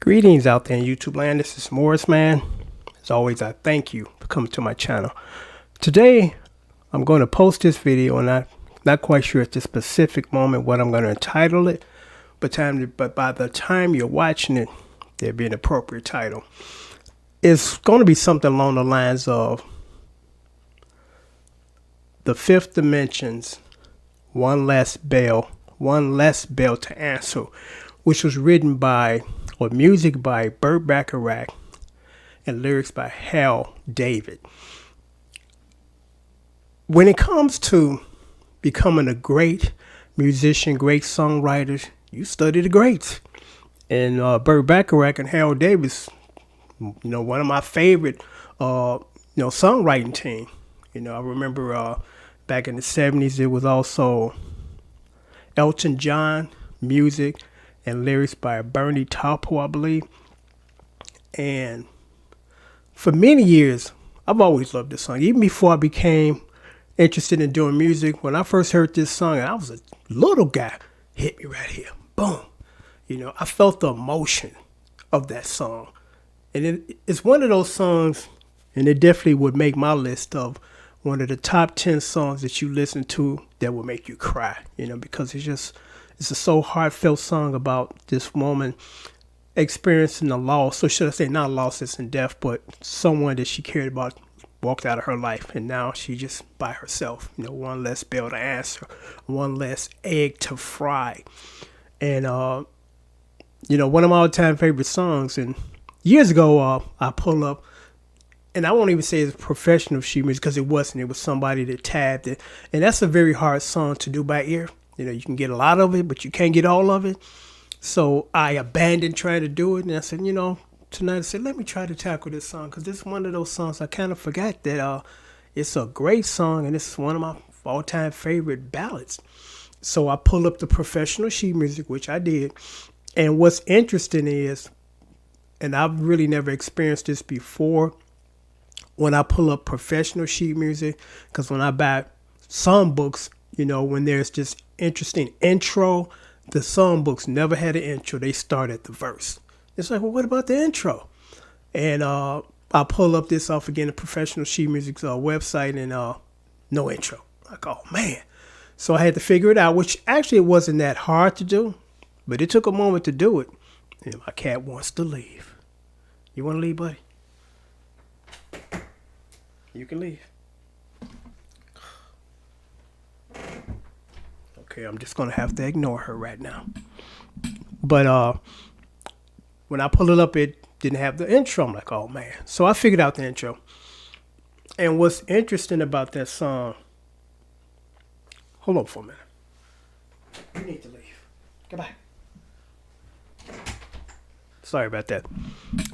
Greetings out there in YouTube land. This is Morris, man. As always, I thank you for coming to my channel. Today, I'm going to post this video, and I'm not quite sure at this specific moment what I'm going to entitle it, but by the time you're watching it, there'll be an appropriate title. It's going to be something along the lines of The Fifth Dimension's One Less Bell to Answer, which was written by, or music by Burt Bacharach and lyrics by Hal David. When it comes to becoming a great musician, great songwriter, you study the greats. And Burt Bacharach and Hal Davis, one of my favorite, songwriting team. I remember back in the 70s, it was also Elton John, music and lyrics by Bernie Taupin, I believe. And for many years, I've always loved this song. Even before I became interested in doing music, when I first heard this song, I was a little guy, hit me right here, boom. I felt the emotion of that song. And it's one of those songs, and it definitely would make my list of one of the top 10 songs that you listen to that will make you cry, because it's a so heartfelt song about this woman experiencing a loss. So should I say not loss as in death, but someone that she cared about walked out of her life, and now she just by herself. One less bell to answer, one less egg to fry. And one of my all-time favorite songs. And years ago, I pull up, and I won't even say it's professional sheet music because it wasn't. It was somebody that tabbed it, and that's a very hard song to do by ear. You can get a lot of it, but you can't get all of it. So I abandoned trying to do it, and I said, tonight I said, let me try to tackle this song, because this is one of those songs I kind of forgot that it's a great song, and it's one of my all-time favorite ballads. So I pulled up the professional sheet music, which I did. And what's interesting is, and I've really never experienced this before, when I pull up professional sheet music, because when I buy songbooks, when there's this interesting intro, the songbooks never had an intro. They start at the verse. It's like, well, what about the intro? And I pull up this off again, the professional sheet music's website, and no intro. Like, oh man. So I had to figure it out, which actually it wasn't that hard to do, but it took a moment to do it. And my cat wants to leave. You want to leave, buddy? You can leave. Okay, I'm just going to have to ignore her right now. But when I pulled it up, it didn't have the intro. I'm like, oh, man. So I figured out the intro. And what's interesting about that song... Hold on for a minute. You need to leave. Goodbye. Sorry about that.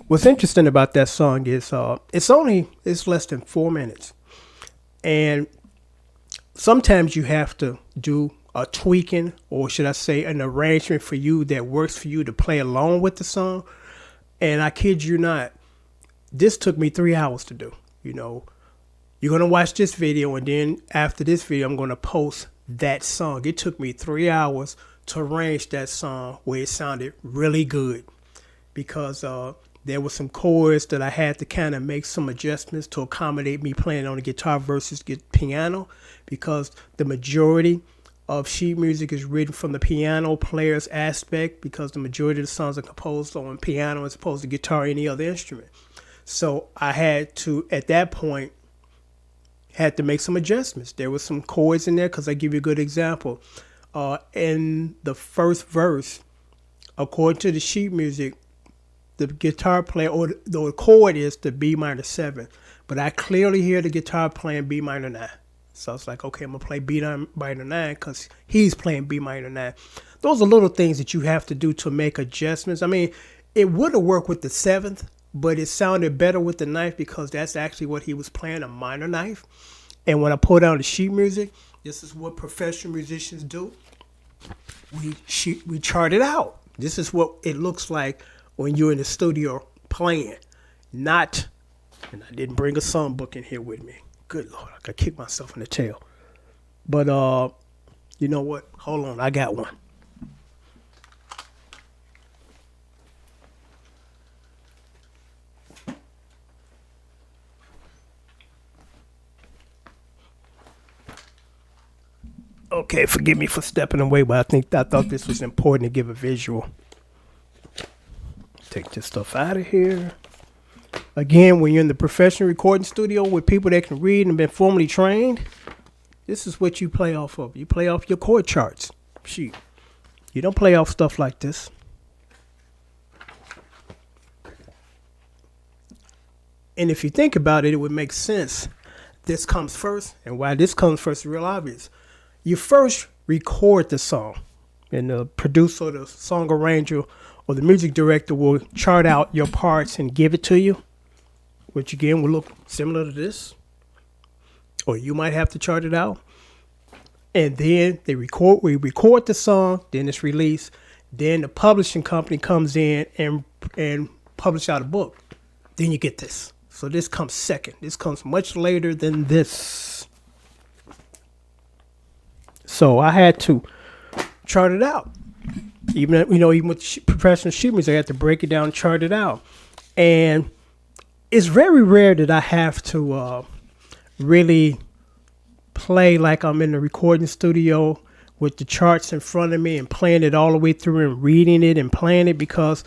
What's interesting about that song is it's less than 4 minutes. And sometimes you have to do a tweaking, or should I say an arrangement for you that works for you to play along with the song. And I kid you not, this took me 3 hours to do. You're going to watch this video, and then after this video, I'm going to post that song. It took me 3 hours to arrange that song where it sounded really good, because there were some chords that I had to kind of make some adjustments to accommodate me playing on the guitar versus piano, because the majority of sheet music is written from the piano player's aspect, because the majority of the songs are composed on piano as opposed to guitar or any other instrument. So I had to, at that point, had to make some adjustments. There were some chords in there, because I give you a good example. In the first verse, according to the sheet music, the guitar player, or the chord is the B minor 7, but I clearly hear the guitar playing B minor 9. So I was like, okay, I'm going to play B minor 9 because he's playing B minor 9. Those are little things that you have to do to make adjustments. I mean, it would have worked with the 7th, but it sounded better with the 9th because that's actually what he was playing, a minor 9th. And when I pulled out the sheet music, this is what professional musicians do. We chart it out. This is what it looks like when you're in the studio playing. And I didn't bring a songbook in here with me. Good Lord, I could kick myself in the tail. But you know what? Hold on, I got one. Okay, forgive me for stepping away, but I thought this was important to give a visual. Take this stuff out of here. Again, when you're in the professional recording studio with people that can read and been formally trained, this is what you play off of. You play off your chord charts. Shoot. You don't play off stuff like this. And if you think about it, it would make sense. This comes first, and why this comes first is real obvious. You first record the song, and the producer or the song arranger or the music director will chart out your parts and give it to you, which again will look similar to this. Or you might have to chart it out. And then we record the song, then it's released. Then the publishing company comes in and publish out a book. Then you get this. So this comes second. This comes much later than this. So I had to chart it out. Even with professional sheet music, I had to break it down and chart it out. And it's very rare that I have to really play like I'm in the recording studio with the charts in front of me and playing it all the way through and reading it and playing it, because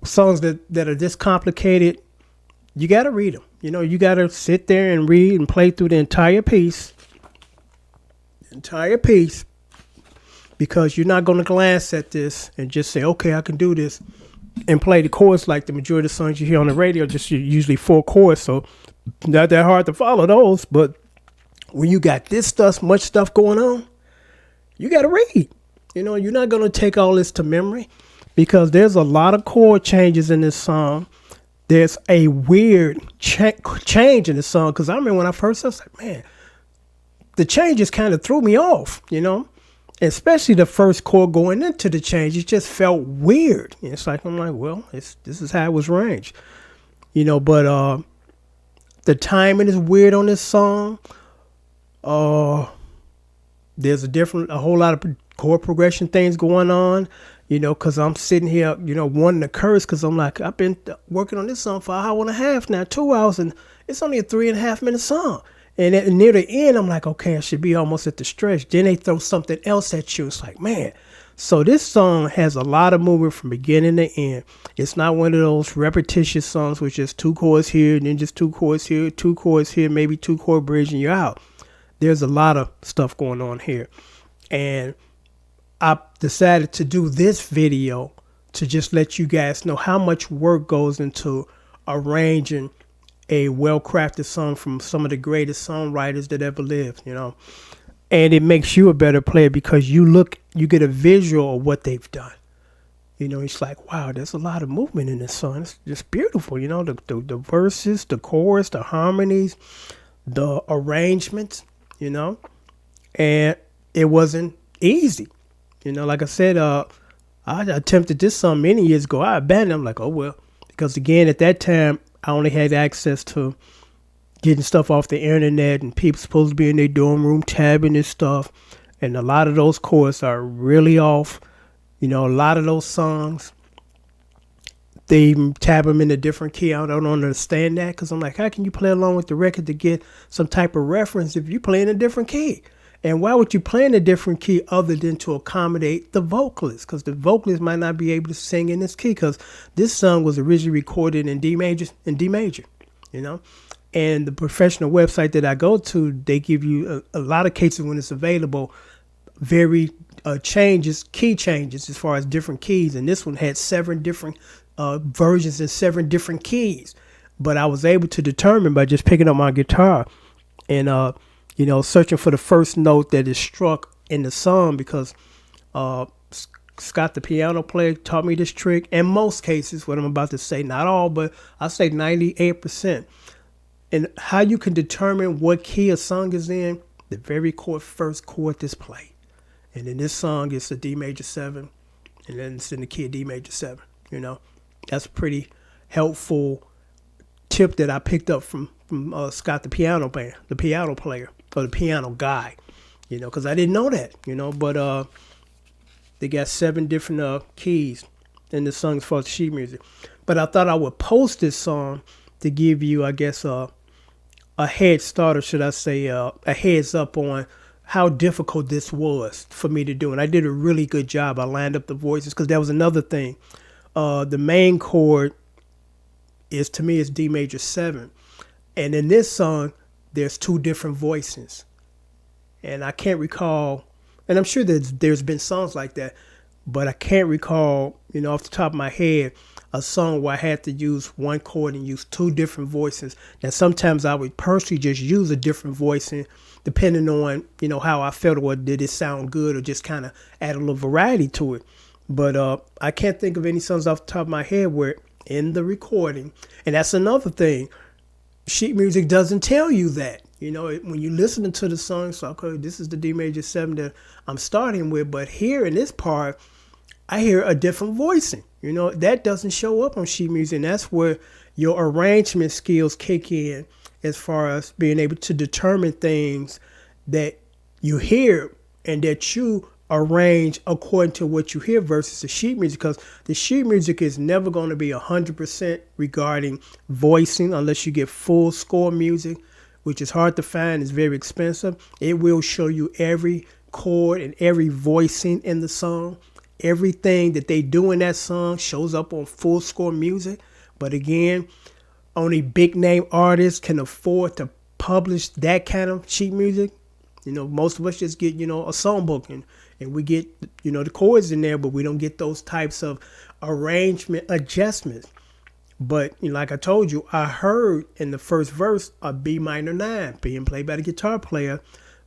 songs that are this complicated, you got to read them. You got to sit there and read and play through the entire piece, because you're not going to glance at this and just say, okay, I can do this, and play the chords like the majority of the songs you hear on the radio, just usually 4 chords, so not that hard to follow those. But when you got much stuff going on, you got to read. You're not going to take all this to memory, because there's a lot of chord changes in this song. There's a weird change in the song, because I remember when I first, I was like, man, the changes kind of threw me off, especially the first chord going into the change. It just felt weird. And it's like, I'm like, well, this is how it was arranged, but the timing is weird on this song. There's a whole lot of chord progression things going on, because I'm sitting here, wanting to curse, because I'm like, I've been working on this song for an hour and a half now, 2 hours, and it's only a 3.5 minute song. And near the end, I'm like, okay, I should be almost at the stretch. Then they throw something else at you. It's like, man. So this song has a lot of movement from beginning to end. It's not one of those repetitious songs with just 2 chords here, and then just 2 chords here, 2 chords here, maybe 2 chord bridge, and you're out. There's a lot of stuff going on here. And I decided to do this video to just let you guys know how much work goes into arranging a well-crafted song from some of the greatest songwriters that ever lived, and it makes you a better player, because you get a visual of what they've done. It's like, wow, there's a lot of movement in this song. It's just beautiful. The verses, the chorus, the harmonies, the arrangements, and it wasn't easy. Like I said, I attempted this song many years ago. I abandoned it. I'm like, oh, well, because again, at that time, I only had access to getting stuff off the internet, and people supposed to be in their dorm room tabbing this stuff. And a lot of those chords are really off. A lot of those songs, they even tab them in a different key. I don't understand that, because I'm like, how can you play along with the record to get some type of reference if you play in a different key? And why would you play in a different key other than to accommodate the vocalist? Because the vocalist might not be able to sing in this key, because this song was originally recorded in D major, And the professional website that I go to, they give you a lot of cases when it's available, very key changes as far as different keys. And this one had 7 different versions in 7 different keys. But I was able to determine by just picking up my guitar and searching for the first note that is struck in the song, because Scott, the piano player, taught me this trick. In most cases, what I'm about to say, not all, but I say 98%. And how you can determine what key a song is in, the very first chord that's played. And in this song, it's a D major 7, and then it's in the key of D major 7. That's a pretty helpful tip that I picked up from Scott, the piano player, or the piano guy, because I didn't know that, but they got 7 different keys in the song as far as sheet music. But I thought I would post this song to give you, I guess, a head start, or should I say, a heads up on how difficult this was for me to do. And I did a really good job. I lined up the voices because that was another thing. The main chord is, to me, is D major 7. And in this song, there's two different voices. And I can't recall, and I'm sure that there's been songs like that, but I can't recall, off the top of my head, a song where I had to use one chord and use two different voices. Now, sometimes I would personally just use a different voicing depending on, how I felt, or did it sound good, or just kind of add a little variety to it. But I can't think of any songs off the top of my head where in the recording, and that's another thing, sheet music doesn't tell you that. When you're listening to the song, it's like, okay, this is the D major 7 that I'm starting with, but here in this part, I hear a different voicing. That doesn't show up on sheet music, and that's where your arrangement skills kick in as far as being able to determine things that you hear and that you arrange according to what you hear versus the sheet music, because the sheet music is never going to be 100% regarding voicing unless you get full score music, which is hard to find. It's very expensive. It will show you every chord and every voicing in the song. Everything that they do in that song shows up on full score music. But again, only big name artists can afford to publish that kind of sheet music. Most of us just get, a songbook and we get, the chords in there, but we don't get those types of arrangement adjustments. But like I told you, I heard in the first verse a B minor 9 being played by the guitar player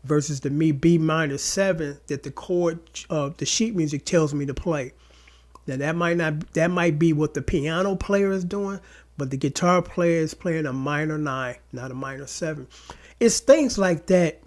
versus the B minor 7 that the chord of the sheet music tells me to play. Now that might be what the piano player is doing, but the guitar player is playing a minor 9, not a minor 7. It's things like that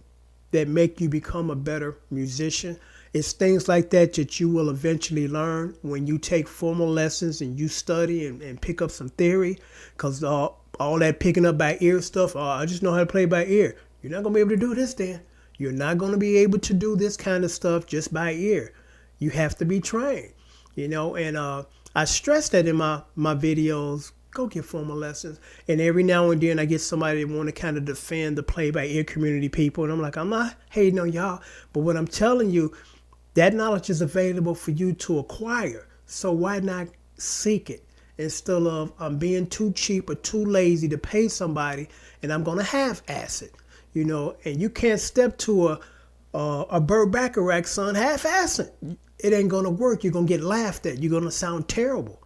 that make you become a better musician. It's things like that that you will eventually learn when you take formal lessons and you study and pick up some theory. Because all that picking up by ear stuff, I just know how to play by ear. You're not going to be able to do this then. You're not going to be able to do this kind of stuff just by ear. You have to be trained, and I stress that in my videos. Go get formal lessons. And every now and then I get somebody that want to kind of defend the play-by-ear community people. And I'm like, I'm not hating on y'all. But what I'm telling you, that knowledge is available for you to acquire. So why not seek it instead of I'm being too cheap or too lazy to pay somebody and I'm going to half-ass it, And you can't step to a Burt Bacharach son half-assing. It ain't going to work. You're going to get laughed at. You're going to sound terrible.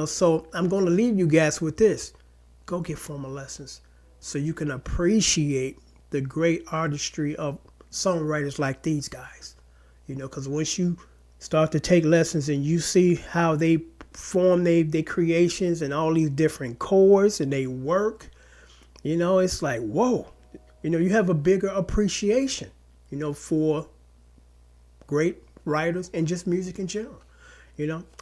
So I'm going to leave you guys with this. Go get formal lessons so you can appreciate the great artistry of songwriters like these guys. Because once you start to take lessons and you see how they form their creations and all these different chords and they work, it's like, whoa. You have a bigger appreciation, for great writers and just music in general.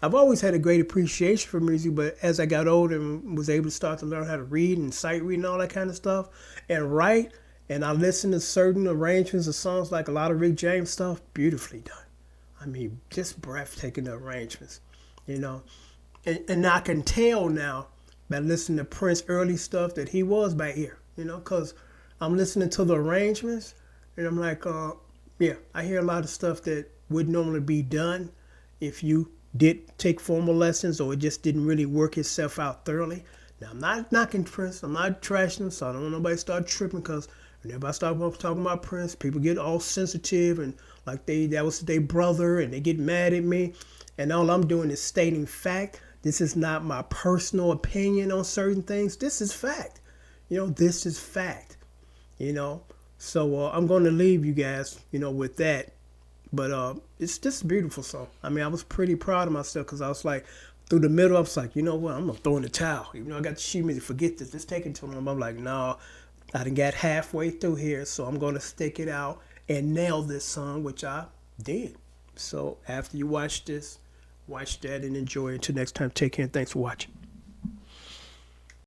I've always had a great appreciation for music, but as I got older and was able to start to learn how to read and sight read and all that kind of stuff and write, and I listened to certain arrangements of songs like a lot of Rick James stuff, beautifully done. I mean, just breathtaking arrangements, And I can tell now by listening to Prince early stuff that he was by ear, because I'm listening to the arrangements and I'm like, I hear a lot of stuff that would normally be done if you did take formal lessons or it just didn't really work itself out thoroughly. Now, I'm not knocking Prince. I'm not trashing him, so I don't want nobody to start tripping, because whenever I start talking about Prince, people get all sensitive and like that was their brother and they get mad at me. And all I'm doing is stating fact. This is not my personal opinion on certain things. This is fact. This is fact. So I'm going to leave you guys, with that. But it's just a beautiful song. I mean, I was pretty proud of myself because I was like, through the middle, I was like, you know what? I'm going to throw in the towel. Even though I got the sheet music, forget this. Let's take it to them. I'm like, no, I done got halfway through here, so I'm going to stick it out and nail this song, which I did. So after you watch this, watch that and enjoy it. Until next time, take care and thanks for watching.